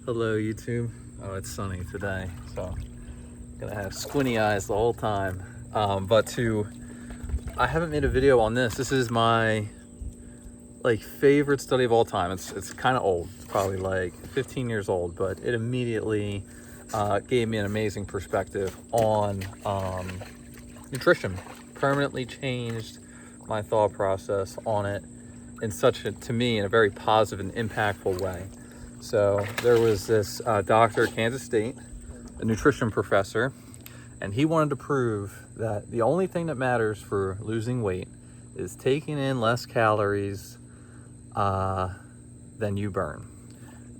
Hello YouTube. Oh, it's sunny today, so gonna have squinty eyes the whole time. I haven't made a video on this. This is my favorite study of all time. It's kind of old. It's probably like 15 years old, but it immediately gave me an amazing perspective on nutrition. Permanently changed my thought process on it in to me, in a very positive and impactful way. So there was this doctor at Kansas State, a nutrition professor, and he wanted to prove that the only thing that matters for losing weight is taking in less calories than you burn.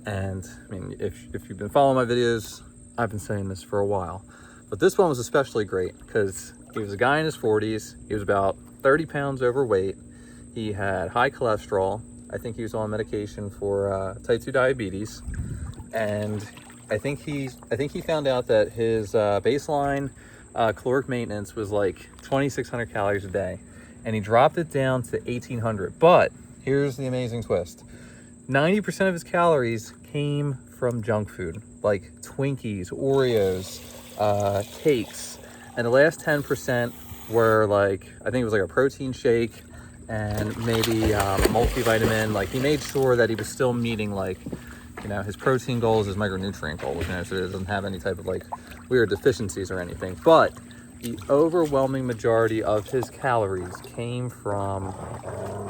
And I mean, if you've been following my videos, I've been saying this for a while, but this one was especially great because he was a guy in his 40s. He was about 30 pounds overweight. He had high cholesterol. I think he was on medication for type 2 diabetes, and I think he found out that his baseline caloric maintenance was like 2,600 calories a day, and he dropped it down to 1,800. But here's the amazing twist: 90% of his calories came from junk food, like Twinkies, Oreos, cakes, and the last 10% were like, I think it was like a protein shake and maybe a multivitamin. Like, he made sure that he was still meeting, like, you know, his protein goals, his micronutrient goals, you know, so it doesn't have any type of like weird deficiencies or anything. But the overwhelming majority of his calories came from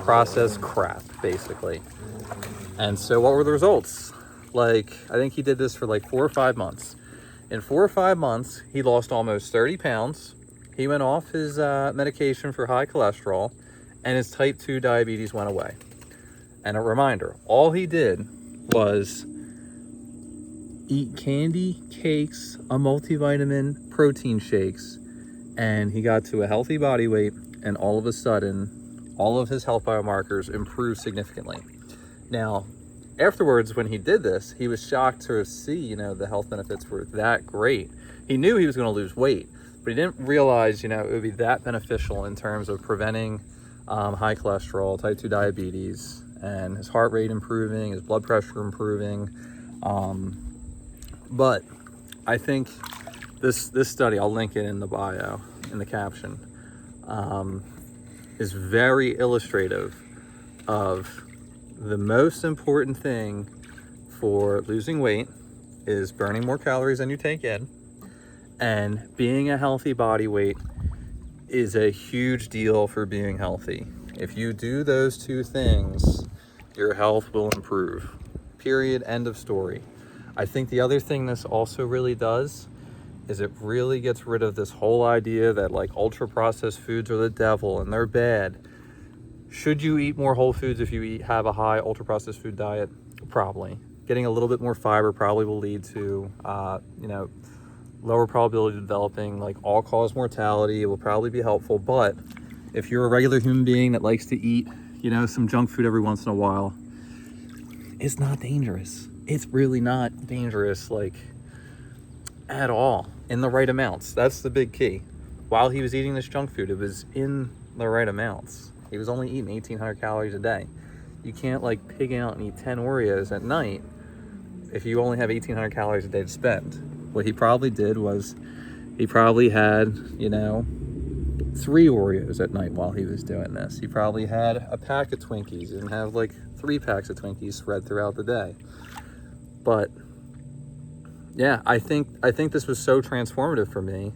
processed crap, basically. And so what were the results? Like, I think he did this for like 4 or 5 months. In 4 or 5 months, he lost almost 30 pounds. He went off his medication for high cholesterol, and his type 2 diabetes went away. And a reminder, all he did was eat candy, cakes, a multivitamin, protein shakes, and he got to a healthy body weight, and all of a sudden, all of his health biomarkers improved significantly. Now, afterwards, when he did this, he was shocked to see, you know, the health benefits were that great. He knew he was going to lose weight, but he didn't realize, you know, it would be that beneficial in terms of preventing high cholesterol, type 2 diabetes, and his heart rate improving, his blood pressure improving. But I think this study, I'll link it in the bio, in the caption, is very illustrative of the most important thing for losing weight is burning more calories than you take in, and being a healthy body weight is a huge deal for being healthy. If you do those two things, your health will improve. Period. End of story. I think the other thing this also really does is it really gets rid of this whole idea that like ultra processed foods are the devil and they're bad. Should you eat more whole foods if you have a high ultra processed food diet? Probably. Getting a little bit more fiber probably will lead to you know, lower probability of developing like all-cause mortality. It will probably be helpful. But if you're a regular human being that likes to eat, you know, some junk food every once in a while, it's not dangerous. It's really not dangerous, like, at all, in the right amounts. That's the big key. While he was eating this junk food, it was in the right amounts. He was only eating 1,800 calories a day. You can't like pig out and eat 10 Oreos at night if you only have 1,800 calories a day to spend. What he probably did was he probably had, you know, 3 Oreos at night while he was doing this. He probably had a pack of Twinkies and have like 3 packs of Twinkies spread throughout the day. But yeah, I think this was so transformative for me,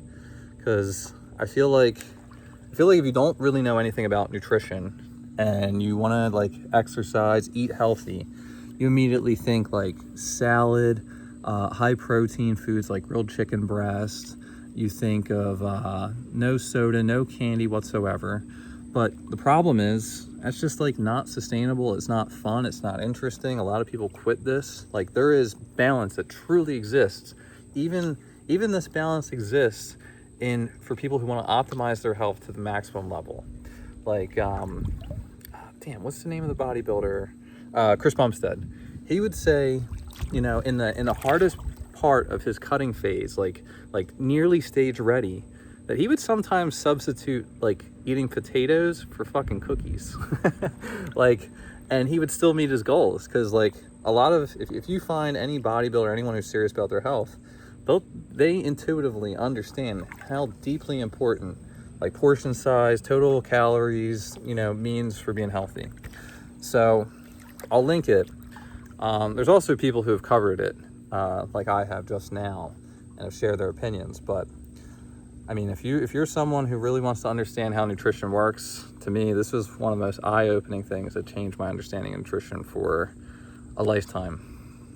because I feel like if you don't really know anything about nutrition and you want to like exercise, eat healthy, you immediately think like salad, high protein foods like grilled chicken breast. You think of no soda, no candy whatsoever. But the problem is that's just like not sustainable. It's not fun. It's not interesting. A lot of people quit this. Like, there is balance that truly exists. Even this balance exists for people who want to optimize their health to the maximum level. Like, damn, what's the name of the bodybuilder? Chris Bumstead. He would say, you know, in the hardest part of his cutting phase, like nearly stage ready, that he would sometimes substitute like eating potatoes for fucking cookies. Like, and he would still meet his goals, because like a lot of, if you find any bodybuilder, anyone who's serious about their health, they intuitively understand how deeply important like portion size, total calories, means for being healthy. So I'll link it. There's also people who have covered it, like I have just now, and have shared their opinions. But I mean, if you're someone who really wants to understand how nutrition works, to me, this was one of the most eye-opening things that changed my understanding of nutrition for a lifetime.